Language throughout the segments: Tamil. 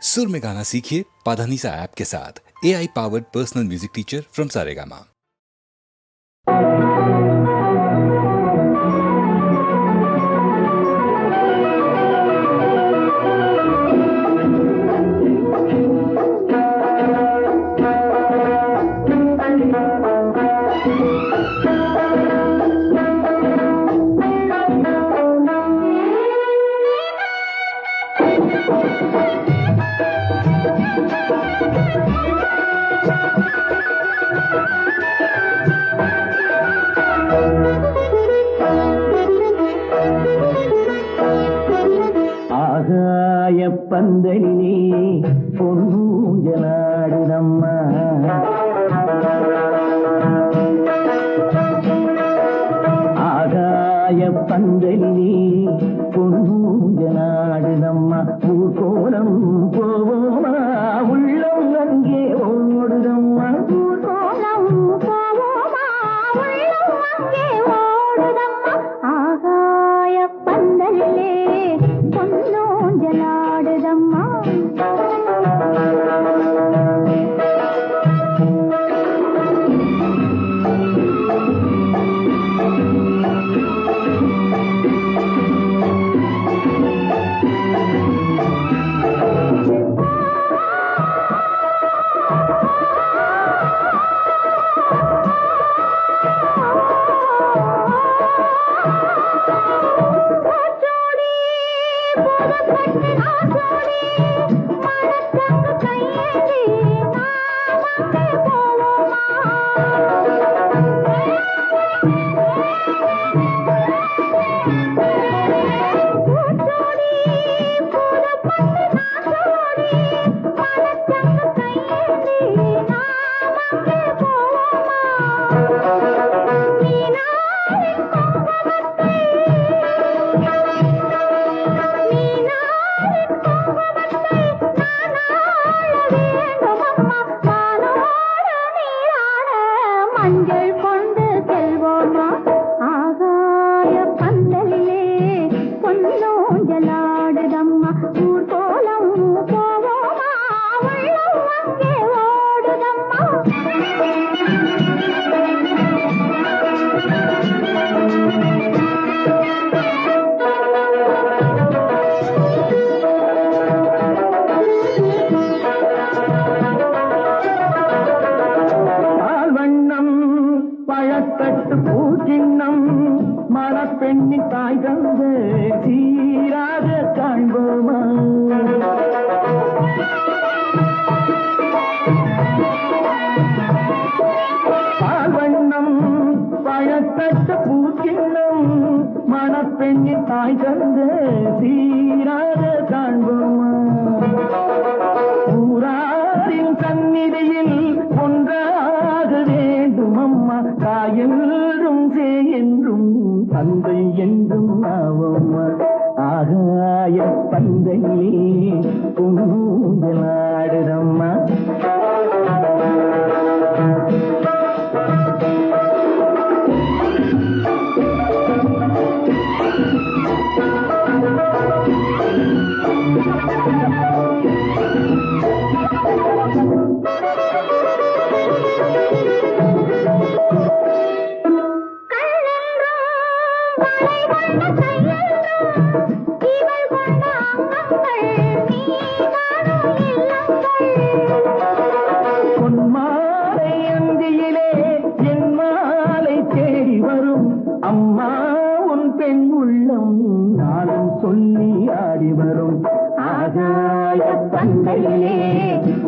सुर में गाना सीखिए पाधानीसा ऐप के साथ। AI powered personal music teacher from Saregama. பந்தலிலே பொன்னூஞ்சலாடுதம்மா ஆகாய பந்தலிலே பொன்னூஞ்சலாடுதம்மா ஊர்கோலம் போவோமா உள்ளம் அங்கே ஓடுதம்மா ஊர்கோலம் போவோமா உள்ளம் அங்கே ஓடுதம்மா ஆகாய பந்தலிலே பொன்னூஞ்சலாடுதம்மா மணப்பெண்ணின் தாய் தந்த சீராக காண்போமா பால்வண்ணம் பழத்தட்ட பூச்சின்னம் மணப்பெண்ணின் தாய் தந்த சீராக காண்போமா ஊராரின் சந்நிதியில் ஒன்றாக வேண்டும் அம்மா தாயென்றும் என்றும் தந்தை என்றும் நாவம்மா ஆகாய பந்தையிலே பொன்னூஞ்சலாடுதம்மா பொன்மாலை அந்தியிலே என் மாலை தேடி வரும் அம்மா உன் பெண் உள்ளம் நாளும் சொல்லி ஆடி வரும் ஆகாய பந்தையிலே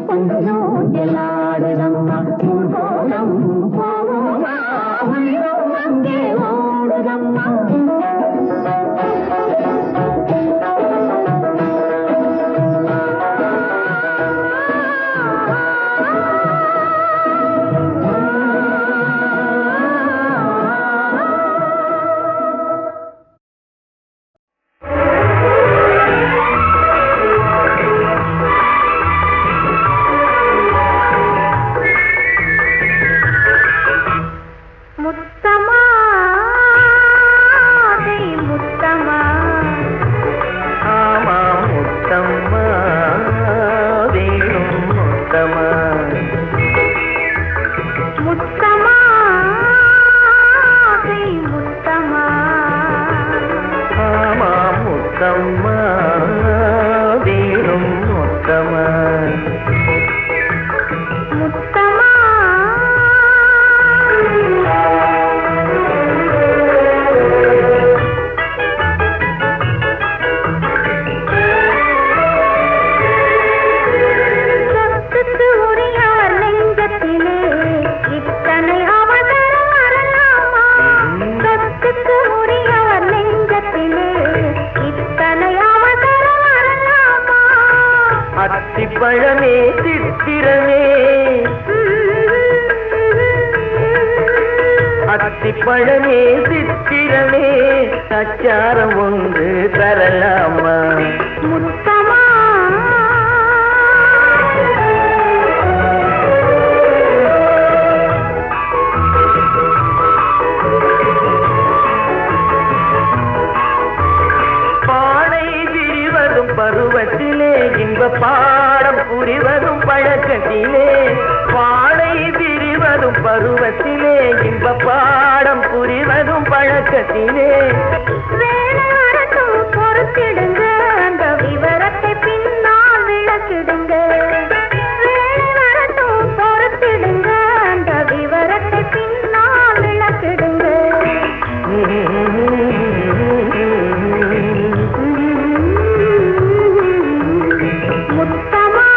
பொன்னூஞ்சலாடுதம்மா ஊர்கோலம் போவோமா உள்ளம் அங்கே ஓடுதம்மா அத்திப்பழமே சித்திரமே அத்திப்பழமே சித்திரமே அச்சாரம் ஒன்று தரலாமா முத்தமா பானை விரிவதும் பருவத்திலே இன்ப பாடம் புரிவதும் பழக்கத்திலே பானை விரிவதும் பருவத்திலே இன்ப பாடம் புரிவதும் பழக்கத்திலே வேலை வரட்டும் பொறுத்திடுங்க அந்த விவரத்தை பின்னால் விளக்கிடுங்க வேலை வரட்டும் பொறுத்திடுங்க அந்த விவரத்தை பின்னால் விளக்கிடுங்க முத்தமா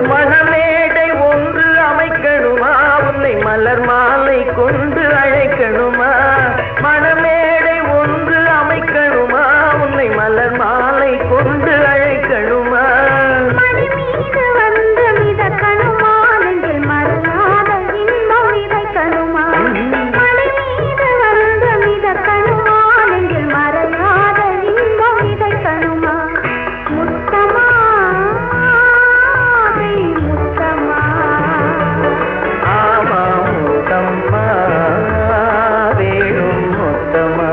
மணமேடை ஒன்று அமைக்கணுமா உன்னை மலர் மாலை கொண்டு அழைக்கணுமா மணமேடை ஒன்று அமைக்கணுமா உன்னை மலர் மாலை கொண்டு அழைக்கணுமா மடி மீது வந்து மிதக்கணுமா நெஞ்சில் மறக்காத இன்பம் விதைக்கணுமா மடி மீது வந்து மிதக்கணுமா நெஞ்சில் மறக்காத இன்பம் விதைக்கணுமா முத்தமா முத்தமா ஆமா முத்தம்மா வேணும் முத்தம்மா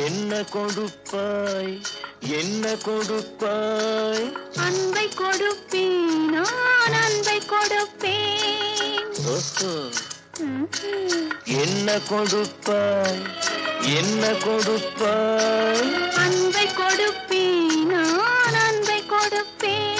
என்ன கொடுப்பாய் என்ன கொடுப்பாய் அன்பை கொடுப்பேன் நான் அன்பை கொடுப்பேன் ஓஹோ. என்ன கொடுப்பாய் என்ன கொடுப்பாய் அன்பை கொடுப்பேன் நான் அன்பை கொடுப்பேன்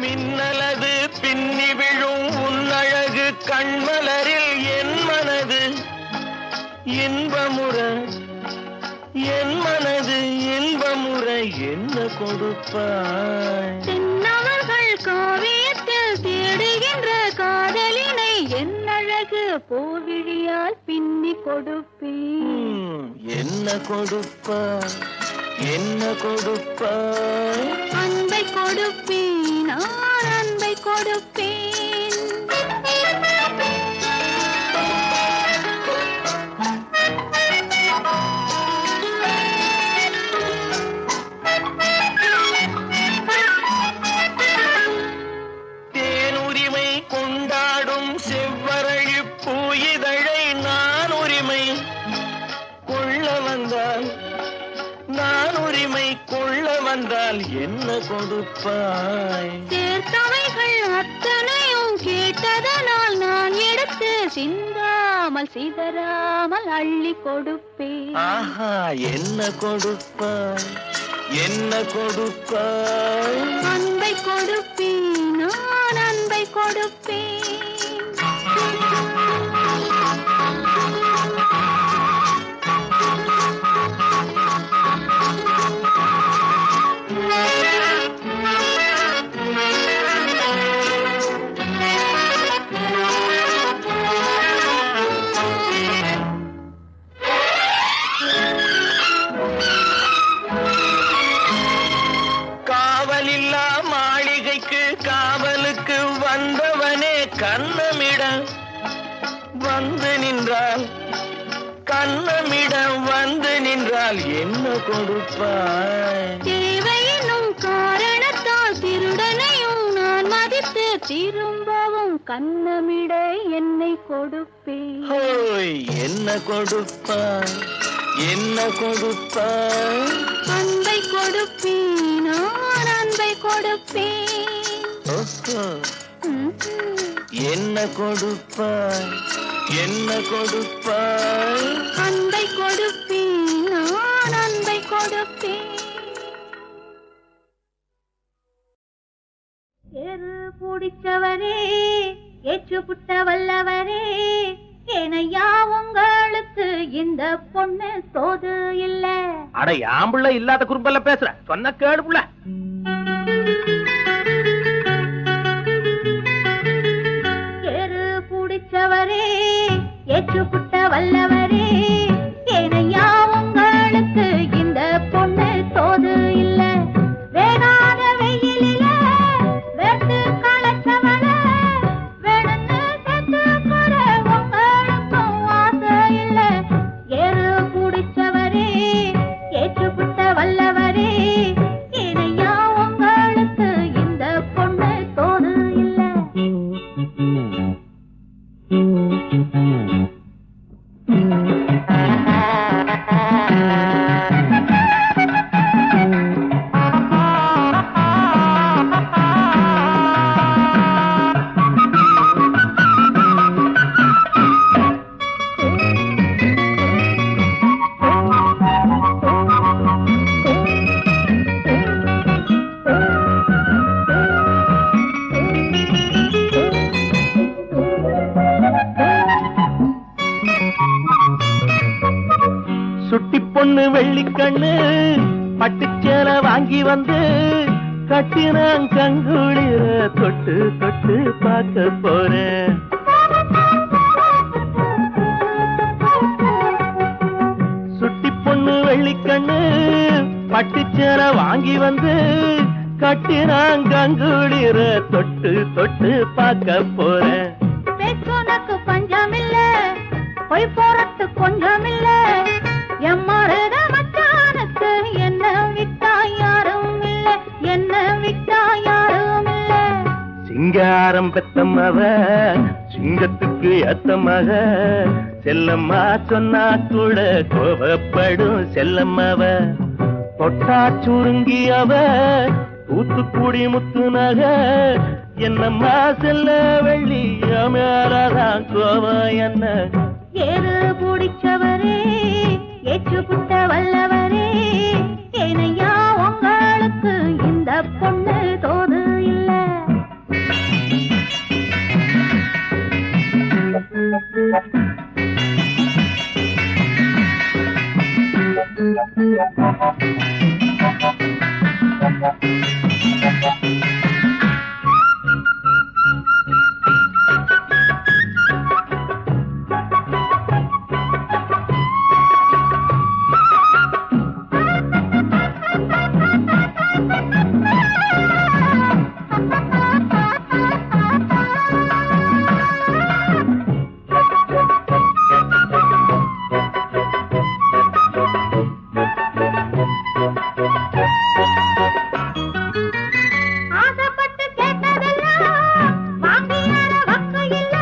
மின்னலது பின்னி விழும் உன்னழகு கண்மலரில் என் மனது இன்பமுற என் மனது இன்பமுற என்ன கொடுப்பாய் சின்னவர்கள் காவியத்தில் தேடுகின்ற காதலினை என் அழகு போவிழியால் பின்னி கொடுப்பேன் என்ன கொடுப்பாய் என்ன கொடுப்பாய் அன்பை கொடுப்பேன் நான் அன்பை கொடுப்பேன் தேனுரிமை கொண்டாடும் செவ்வரழி பூயிதழை நான் உரிமை கொள்ள வந்தால் நான் உரிமை கொள்ள வந்தால் என்ன கொடுப்பாய் சேர்த்தவைகள் அத்தனையும் கேட்டதனால் நான் எடுத்து சிந்தாமல் சிதறாமல் அள்ளி கொடுப்பேன் ஆஹா என்ன கொடுப்பாய் என்ன கொடுப்பாய் அன்பை கொடுப்பேன் நான் அன்பை கொடுப்பேன் காவலில்லா மாளிகைக்கு காவலுக்கு வந்தவனே கண்ணமிட வந்து நின்றால் கண்ணமிடம் வந்து நின்றால் என்ன கொடுப்பாய் தேவையினும் காரணத்தால் திருடனையும் நான் மதித்து திரும்பவும் கண்ணமிட என்னை கொடுப்பேன். ஹோய், என்ன கொடுப்பாய், என்ன கொடுப்பாய்? அன்பை கொடுப்பேன், நான் அன்பை கொடுப்பேன். ஓஹோ, என்ன கொடுப்பாய், என்ன கொடுப்பாய்? அன்பை கொடுப்பேன், நான் அன்பை கொடுப்பேன். ஏறு பிடிச்சவரே, ஏற்றுப்புட்ட வல்லவரே, ஏனையா உங்களுக்கு இந்த பொண்ணு தோது இல்ல. அட ஆம்புள்ள இல்லாத குறும்பல்ல பேசுற, சொன்ன கேடு புள்ள. ஏறு பிடிச்சவரே, ஏற்றுப்புட்ட வல்லவரே, ஏனையா உங்களுக்கு இந்த பொண்ணு தோது இல்ல. வேணாத வெயிலில வெட்டு களைச்சவள வேணுன்னு செத்து போற உங்களுக்கும் ஆசை இல்ல. ஏறு பிடிச்சவரே, ஏற்றுப்புட்ட வல்லவரே, ஏனையா உங்களுக்கு இந்த பொண்ணு தோது இல்ல. சுட்டி பொண்ணு வெள்ளிக்கண்ணு பட்டுச்சேலை வாங்கி வந்து கட்டினான் கங்குளிர தொட்டு தொட்டு பார்க்க போறேன். சுட்டி பொண்ணு வெள்ளிக்கண்ணு பட்டுச்சேலை வாங்கி வந்து கட்டினான் கங்குளிர தொட்டு தொட்டு பார்க்க போறேன். பேச்சோனக்கு பஞ்சமில்ல, பொய் போறத்து கொஞ்சமில்ல. எம்மாறுத மச்சானுக்கு என்ன விட்டா யாரும் இல்ல, என்ன விட்டா யாரும் இல்ல. சிங்காரம் பெத்தமவ சிங்கத்துக்கு ஏத்தமக, செல்லம்மா சொன்னா கூட கோபப்படும் செல்லம்மவ. தொட்டா சுருங்கியவ தூத்துக்குடி முத்துநக, என்னம்மா செல்ல வெள்ளி மேலதான் கோபம் என்ன. ஏறு பிடிச்சவரே, ஏற்றுப்புட்ட வல்லவரே, ஏனையா உங்களுக்கு இந்த பொண்ணு தோது இல்ல. ஆசைப்பட்டு கேட்டதெல்லாம் வாங்கியார வக்கு இல்ல.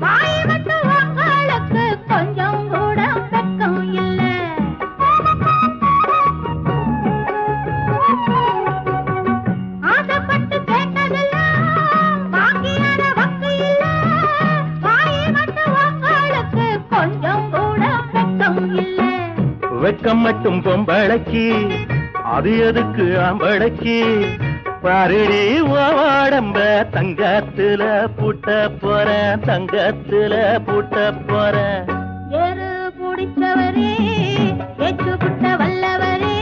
வாய் விட்டு உங்களுக்கு கொஞ்சம் கூட வெக்கம் இல்ல. ஆசைப்பட்டு கேட்டதெல்லாம் வாங்கியார வக்கு இல்ல. வாய் விட்டு உங்களுக்கு கொஞ்சம் கூட வெக்கம் இல்ல. வெக்கம் மட்டும் பொம்பளைக்கு, அது எதுக்கு ஆம்பளைக்கு? பாருடி வாடம்ப தங்கத்துல பூட்ட போறேன், தங்கத்துல பூட்ட போறேன். ஏறு பிடிச்சவரே, ஏற்றுப்புட்ட வல்லவரே,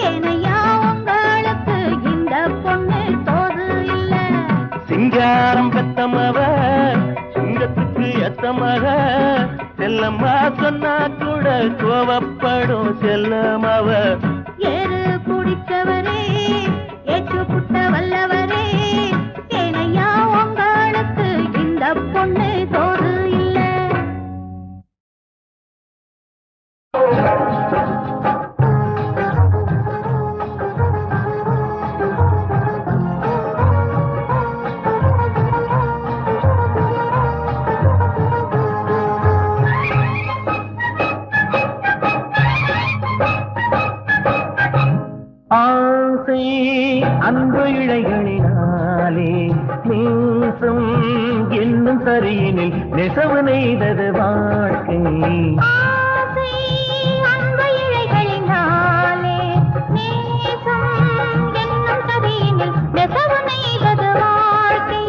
ஏனையா உங்களுக்கு இந்த பொண்ணு தோது இல்ல. சிங்காரம் பெத்தமவ சிங்கத்துக்கு ஏத்தமக, செல்லம்மா சொன்னா கூட கோபப்படும் செல்லமவ. ஏறு பிடிச்சவரே, ஏற்றுப்புட்ட வல்லவரே, ஏனையா உங்களுக்கு இந்த பொண்ணு தோது இல்ல. அன்பு இழைகளினாலே நேசம் என்னும் சரியினில் நெசவு நெய்தது வாழ்க்கை. ஆசை அன்பு இழைகளினாலே நேசம் என்னும் சரியினில் நெசவு நெய்தது வாழ்க்கை.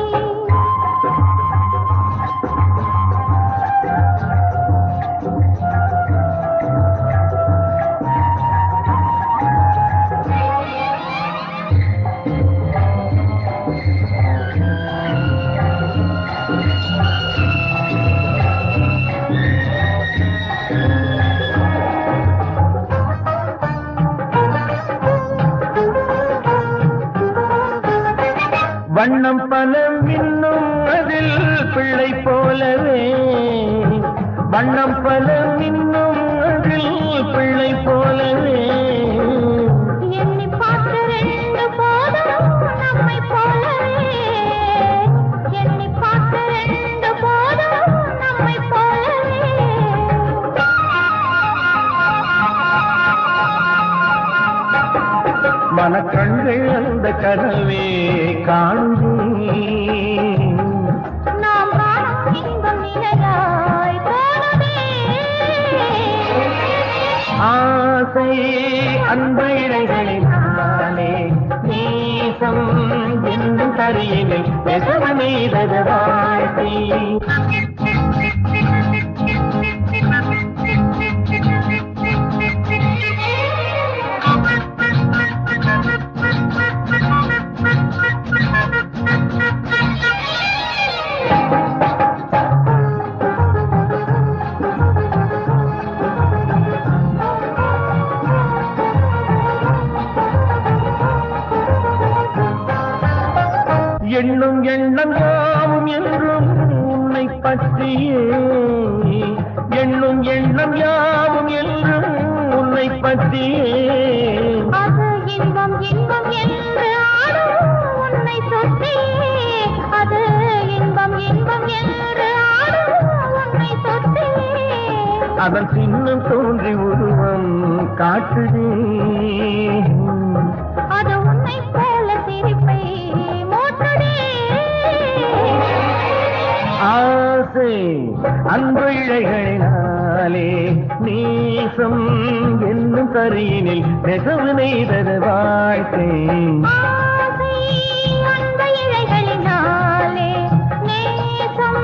வண்ணம் பல மின்னும் அதில் பிள்ளை போலவே, வண்ணம் பல மின்னும் அதில் பிள்ளை போலவே. எண்ணி பார்த்து ரெண்டு போதும் நம்மை போலவே, எண்ணி பார்த்து ரெண்டு போதும் நம்மை போலவே. மனக்கண்கள் அந்த கனவே காண்பே, நாம் காணும் இன்பம் நிலையாய் தோணுதே. ஆசை அன்பு இழைகளினாலே நேசம் என்னும் தரையினில் நெசவு நெய்தது வாழ்க்கை. எண்ணும் எண்ணம் யாவும் என்றும் உன்னை பற்றியே, எண்ணும் எண்ணம் யாவும் என்றும் உன்னை பற்றியே. அது இன்பம் இன்பம் என்று ஆடும் உன்னை சுற்றியே, அது இன்பம் இன்பம் என்று ஆடும் உன்னை சுற்றியே. அதன் சின்னம் தோன்றி உருவம் காட்டுதே, அது உன்னை போல சிரிப்பை மூட்டுதே. ஆசை அன்பு இழைகளினாலே நேசம் என்னும் கரியினில் நெசவு நெய்தது வாழ்க்கை. ஆசை அன்பு இழைகளினாலே நேசம்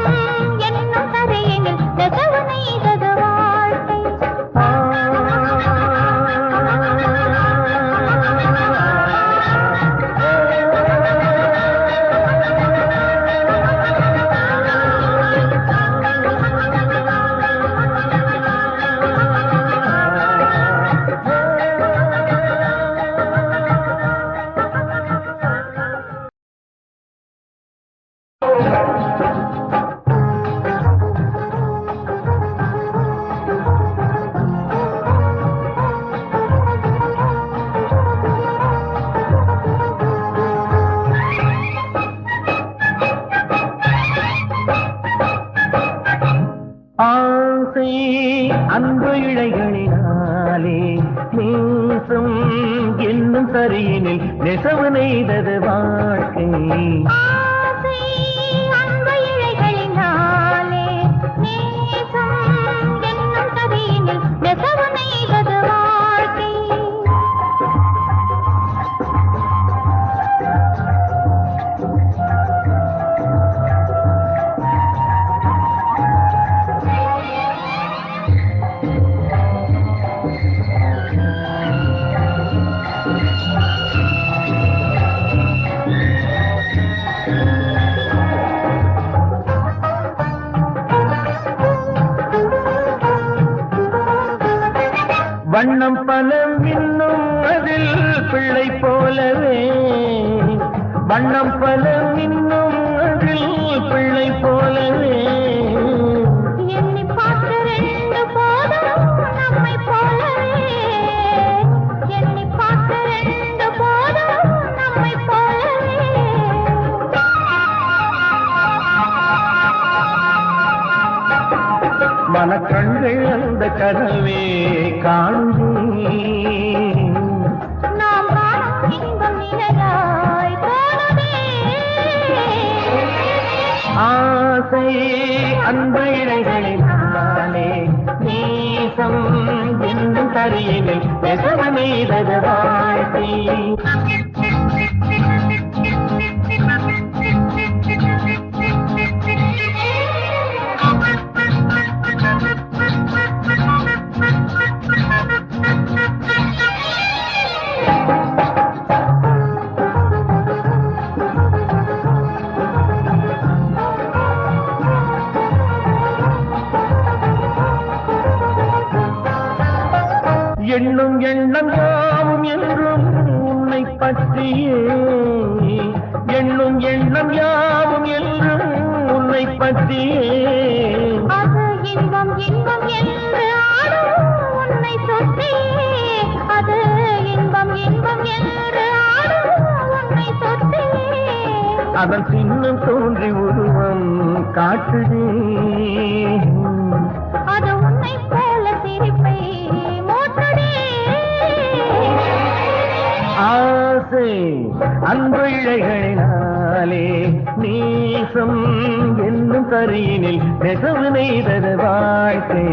என்னும் கரையினில் நெசவு நெய்தது வாழ்க்கை. ஆசை அன்பு இழைகளினாலே நேசம் என்னும் சரியினில் நெசவு நெய்தது வாழ்க்கை. ஆசை அன்பு இழைகளினாலே நேசம் என்னும் கரையினில் நெசவு நெய்தது வாழ்க்கை. வண்ணம் பல மின்னும் அதில் பிள்ளை போலவே, வண்ணம் பல மின்னும் அதில் பிள்ளை போலவே. எண்ணி பார்த்து ரெண்டு போதும் நம்மை போலவே, எண்ணி பார்த்து ரெண்டு போதும் நம்மை போலவே. மனக்கண்கள் அந்த கனவே காண்பே, நாம் காணும் இன்பம் நிலையாய் ஆசை அன்பு இழைகளினாலே நேசம் என்னும் தரியினில் நெசவமைதது வாழ்க்கை. எண்ணும் எண்ணம் யாவும் என்றும் உன்னை பற்றியே, எண்ணும் எண்ணம் யாவும் என்றும் உன்னை பற்றியே. அது இன்பம் இன்பம் என்று ஆடும் உன்னை சுற்றியே, அது இன்பம் இன்பம் என்று ஆடும் உன்னை சுற்றியே. அதன் சின்னம் தோன்றி உருவம் காட்டுதே, அது உன்னை போல சிரிப்பை மூட்டுதே. ஆசை அன்பு இழைகளினாலே நேசம் என்னும் கரியினில் நெசவு நெய்தது வாழ்க்கை.